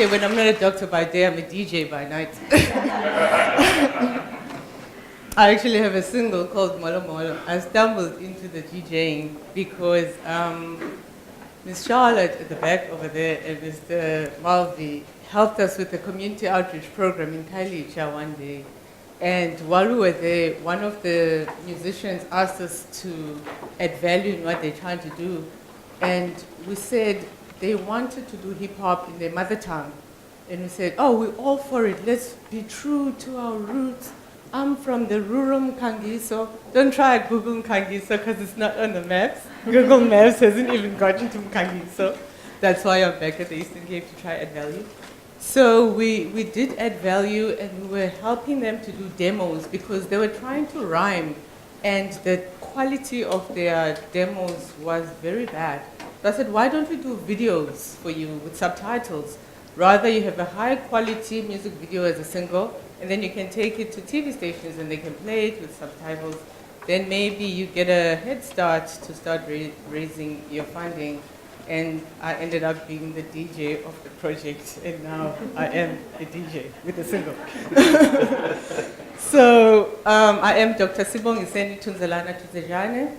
Okay, when I'm not a doctor by day, I'm a DJ by night. I actually have a single called Molo Molo. I stumbled into the DJing because Ms. Charlotte at the back over there and Mr. Malvi helped us with the community outreach program in Kailicha one day. And while we were there, one of the musicians asked us to add value in what they're trying to do. And we said they wanted to do hip hop in their mother tongue. And we said, oh, we're all for it. Let's be true to our roots. I'm from the rural Mkangiso. Don't try Google Mkangiso because it's not on the maps. Google Maps hasn't even gotten to Mkangiso. That's why I'm back at the Eastern Cape to try add value. So we did add value and we were helping them to do demos because they were trying to rhyme and the quality of their demos was very bad. So I said, why don't we do videos for you with subtitles? Rather, you have a high quality music video as a single, and then you can take it to TV stations and they can play it with subtitles. Then maybe you get a head start to start raising your funding. And I ended up being the DJ of the project, and now I am a DJ with a single. So I am Dr. Sibong Iseni Tunzelana Tuzejane,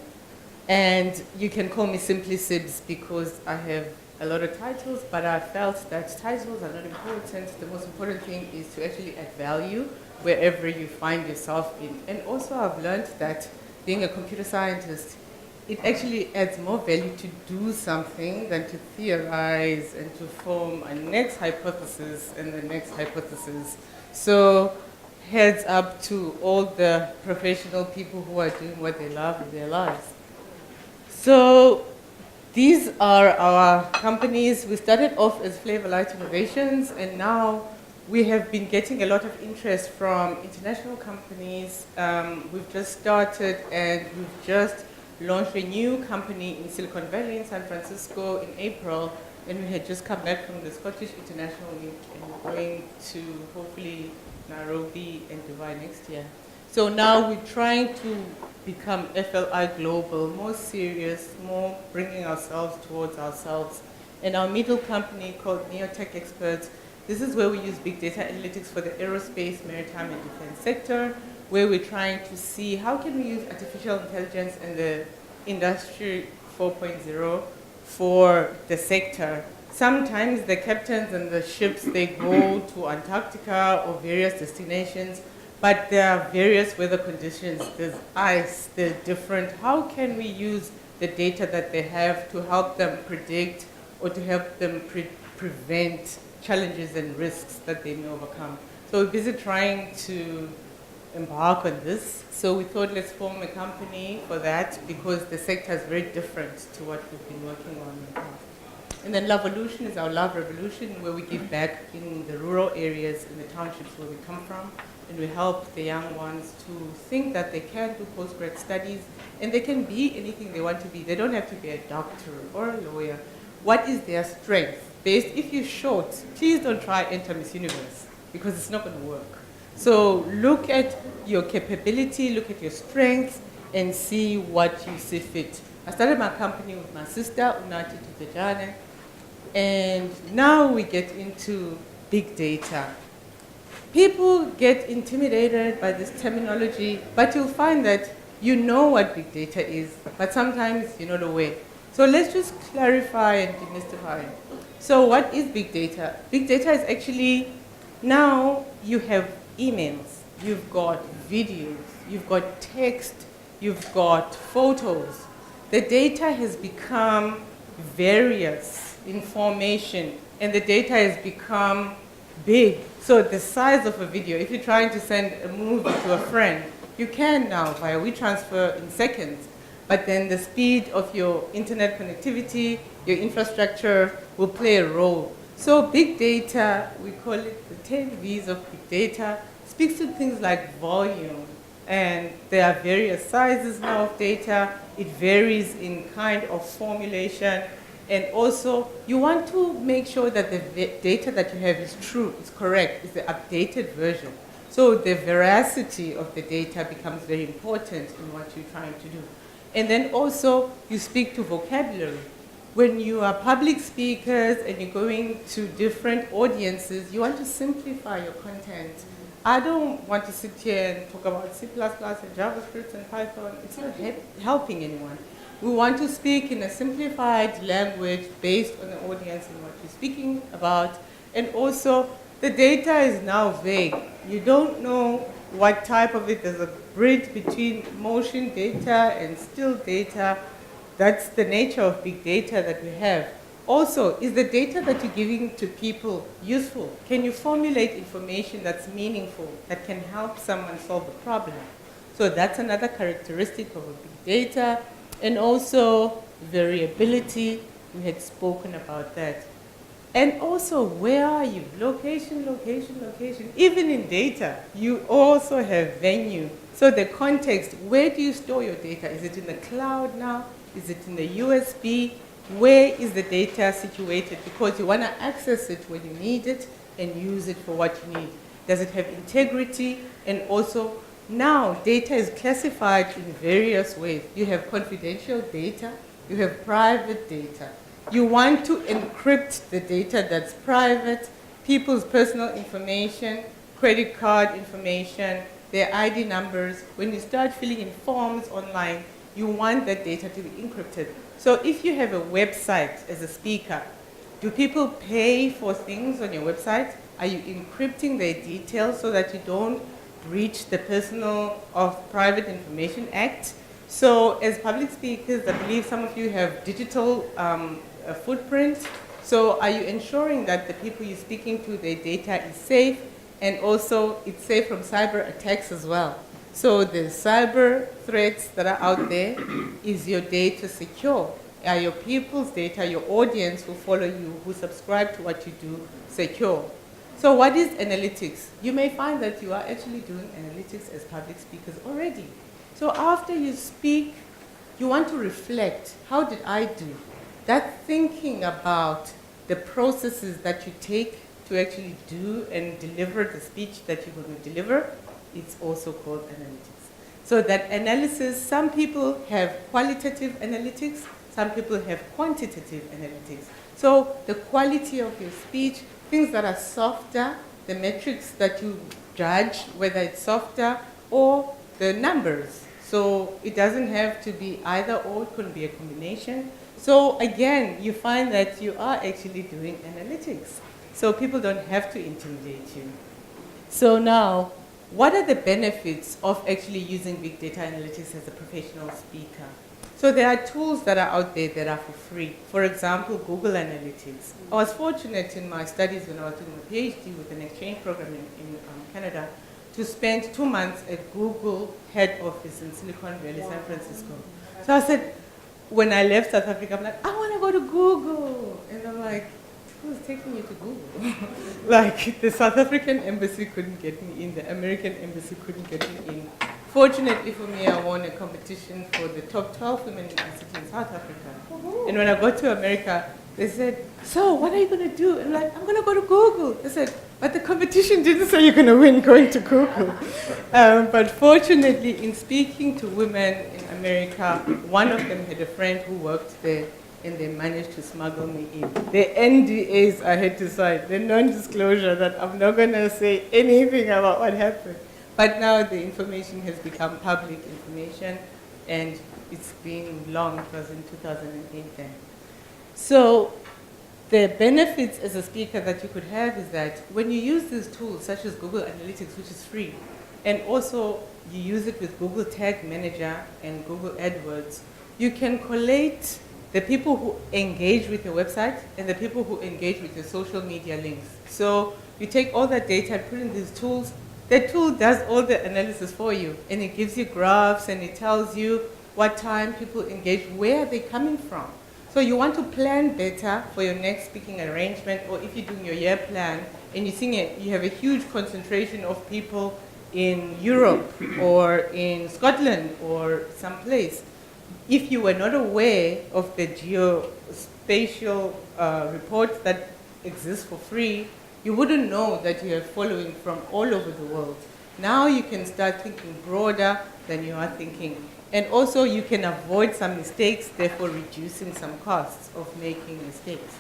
and you can call me simply Sibs because I have a lot of titles, but I felt that titles are not important. The most important thing is to actually add value wherever you find yourself in. And also I've learned that being a computer scientist, it actually adds more value to do something than to theorize and to form a next hypothesis and the next hypothesis. So heads up to all the professional people who are doing what they love in their lives. So these are our companies. We started off as Flavor Light Innovations, and now we have been getting a lot of interest from international companies. We've just started and we've just launched a new company in Silicon Valley in San Francisco in April, and we had just come back from the Scottish International Week and we're going to hopefully Nairobi and Dubai next year. So now we're trying to become FLI Global, more serious, more bringing ourselves towards ourselves. And our middle company called Neotech Experts, this is where we use big data analytics for the aerospace, maritime, and defense sector, where we're trying to see how can we use artificial intelligence in the industry 4.0 for the sector. Sometimes the captains and the ships, they go to Antarctica or various destinations, but there are various weather conditions. There's ice, there's different. How can we use the data that they have to help them predict or to help them prevent challenges and risks that they may overcome? So we're busy trying to embark on this. So we thought let's form a company for that because the sector is very different to what we've been working on in the past. And then Lovolution is our love revolution, where we give back in the rural areas, in the townships where we come from, and we help the young ones to think that they can do postgrad studies and they can be anything they want to be. They don't have to be a doctor or a lawyer. What is their strength? Based, if you're short, please don't try enter Miss Universe because it's not going to work. So look at your capability, look at your strengths, and see what you see fit. I started my company with my sister, Unati Tutejane, and now we get into big data. People get intimidated by this terminology, but you'll find that you know what big data is, but sometimes you're not aware. So let's just clarify and demystify. So what is big data? Big data is actually, now you have emails, you've got videos, you've got text, you've got photos. The data has become various information, and the data has become big. So the size of a video, if you're trying to send a movie to a friend, you can now via WeTransfer in seconds, but then the speed of your internet connectivity, your infrastructure will play a role. So big data, we call it the 10 V's of big data, speaks to things like volume, and there are various sizes now of data. It varies in kind of formulation. And also, you want to make sure that the data that you have is true, is correct, is the updated version. So the veracity of the data becomes very important in what you're trying to do. And then also, you speak to vocabulary. when you are public speakers and you're going to different audiences, you want to simplify your content. I don't want to sit here and talk about C++ and JavaScript and Python. It's not helping anyone. We want to speak in a simplified language based on the audience and what you're speaking about. And also, the data is now vague. You don't know what type of it. There's a bridge between motion data and still data. That's the nature of big data that we have. Also, is the data that you're giving to people useful? Can you formulate information that's meaningful, that can help someone solve a problem? So that's another characteristic of a big data. And also variability, we had spoken about that. And also, where are you? Location, location, location. Even in data, you also have venue. So the context, where do you store your data? Is it in the cloud now? Is it in the USB? Where is the data situated? Because you want to access it when you need it and use it for what you need. Does it have integrity? And also, now data is classified in various ways. You have confidential data, you have private data. You want to encrypt the data that's private, people's personal information, credit card information, their ID numbers. When you start filling in forms online, you want that data to be encrypted. So if you have a website as a speaker, do people pay for things on your website? Are you encrypting their details so that you don't breach the Personal of Private Information Act? So as public speakers, I believe some of you have digital footprint. So are you ensuring that the people you're speaking to, their data is safe, and also it's safe from cyber attacks as well? So the cyber threats that are out there, is your data secure? Are your people's data, your audience who follow you, who subscribe to what you do, secure? So what is analytics? You may find that you are actually doing analytics as public speakers already. So after you speak, you want to reflect, how did I do? That thinking about the processes that you take to actually do and deliver the speech that you're going to deliver, it's also called analytics. So that analysis, some people have qualitative analytics, some people have quantitative analytics. So the quality of your speech, things that are softer, the metrics that you judge, whether it's softer, or the numbers. So it doesn't have to be either or, it could be a combination. So again, you find that you are actually doing analytics. So people don't have to intimidate you. So now, what are the benefits of actually using big data analytics as a professional speaker? So there are tools that are out there that are for free. For example, Google Analytics. I was fortunate in my studies when I was doing a PhD with an exchange program in Canada to spend 2 months at Google head office in Silicon Valley, San Francisco. So I said, when I left South Africa, I'm like, I want to go to Google. And I'm like, who's taking you to Google? Like, the South African embassy couldn't get me in, the American embassy couldn't get me in. Fortunately for me, I won a competition for the top 12 women university in South Africa. And when I got to America, they said, so what are you going to do? And I'm like, I'm going to go to Google. They said, but the competition didn't say you're going to win going to Google. But fortunately, in speaking to women in America, one of them had a friend who worked there, and they managed to smuggle me in. The NDAs I had to sign, the non-disclosure that I'm not going to say anything about what happened. But now the information has become public information, and it's been long. It was in 2008 then. So the benefits as a speaker that you could have is that when you use these tools, such as Google Analytics, which is free, and also you use it with Google Tag Manager and Google AdWords, you can collate the people who engage with your website and the people who engage with your social media links. So you take all that data and put in these tools. The tool does all the analysis for you, and it gives you graphs, and it tells you what time people engage, where they're coming from. So you want to plan better for your next speaking arrangement, or if you're doing your year plan, and you're seeing it, you have a huge concentration of people in Europe, or in Scotland, or someplace. If you were not aware of the geospatial reports that exist for free, you wouldn't know that you are following from all over the world. Now you can start thinking broader than you are thinking. And also you can avoid some mistakes, therefore reducing some costs of making mistakes.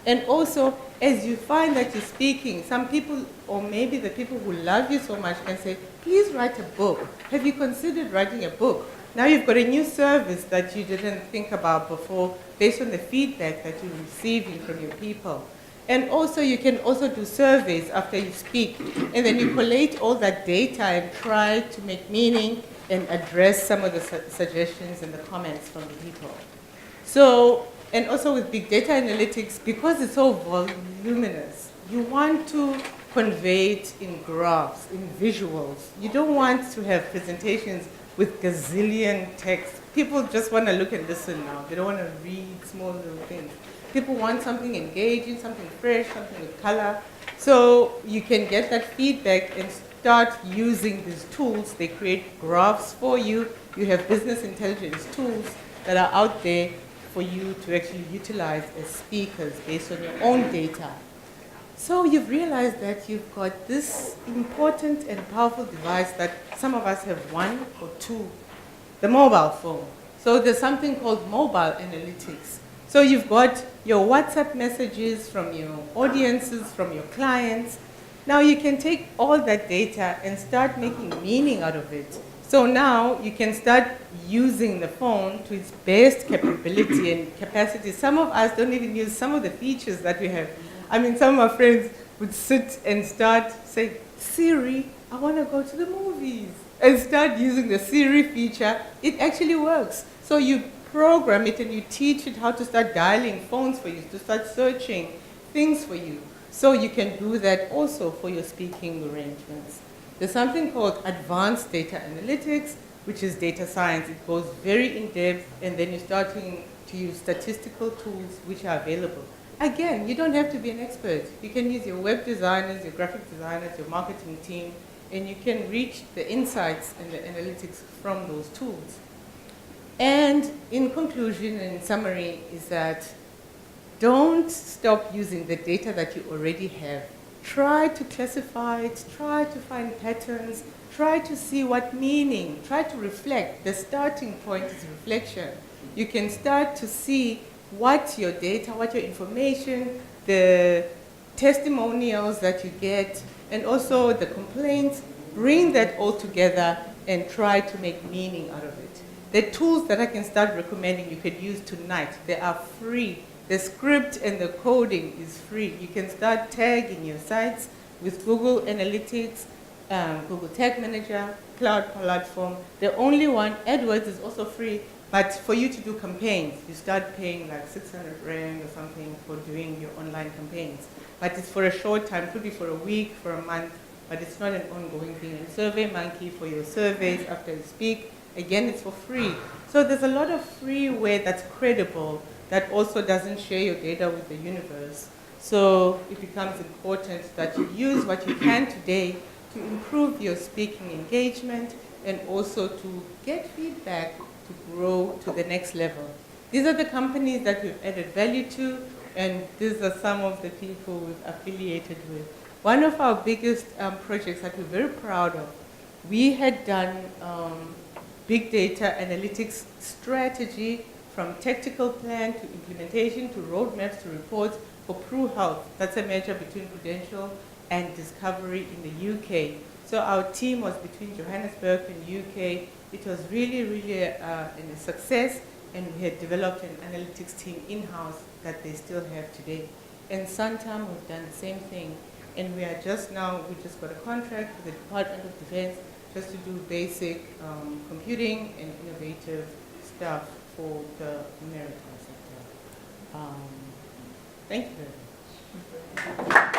And also, as you find that you're speaking, some people, or maybe the people who love you so much, can say, please write a book. Have you considered writing a book? Now you've got a new service that you didn't think about before based on the feedback that you're receiving from your people. And also you can also do surveys after you speak, and then you collate all that data and try to make meaning and address some of the suggestions and the comments from the people. So, and also with big data analytics, because it's so voluminous, you want to convey it in graphs, in visuals. You don't want to have presentations with gazillion text. People just want to look and listen now. They don't want to read small little things. People want something engaging, something fresh, something with color. So you can get that feedback and start using these tools. They create graphs for you. You have business intelligence tools that are out there for you to actually utilize as speakers based on your own data. So you've realized that you've got this important and powerful device that some of us have one or two, the mobile phone. So there's something called mobile analytics. So you've got your WhatsApp messages from your audiences, from your clients. Now you can take all that data and start making meaning out of it. So now you can start using the phone to its best capability and capacity. Some of us don't even use some of the features that we have. I mean, some of our friends would sit and start saying, Siri, I want to go to the movies, and start using the Siri feature. It actually works. So you program it and you teach it how to start dialing phones for you, to start searching things for you. So you can do that also for your speaking arrangements. There's something called advanced data analytics, which is data science. It goes very in-depth, and then you're starting to use statistical tools which are available. Again, you don't have to be an expert. You can use your web designers, your graphic designers, your marketing team, and you can reach the insights and the analytics from those tools. And in conclusion and in summary is that don't stop using the data that you already have. Try to classify it, try to find patterns, try to see what meaning, try to reflect. The starting point is reflection. You can start to see what your data, what your information, the testimonials that you get, and also the complaints, bring that all together and try to make meaning out of it. The tools that I can start recommending you could use tonight, they are free. The script and the coding is free. You can start tagging your sites with Google Analytics, Google Tag Manager, Cloud Platform. The only one, AdWords, is also free, but for you to do campaigns, you start paying like 600 Rand or something for doing your online campaigns. But it's for a short time, it could be for a week, for a month, but it's not an ongoing thing. And SurveyMonkey for your surveys after you speak, again, it's for free. So there's a lot of freeware that's credible that also doesn't share your data with the universe. So it becomes important that you use what you can today to improve your speaking engagement and also to get feedback to grow to the next level. These are the companies that we've added value to, and these are some of the people we've affiliated with. One of our biggest projects that we're very proud of, we had done big data analytics strategy from tactical plan to implementation to roadmaps to reports for Pru Health. That's a merger between Prudential and Discovery in the UK. So our team was between Johannesburg and UK. It was really, really a success, and we had developed an analytics team in-house that they still have today. And Santam, we've done the same thing. And we are just now, we just got a contract with the Department of Defense just to do basic computing and innovative stuff for the maritime sector. Thank you very much.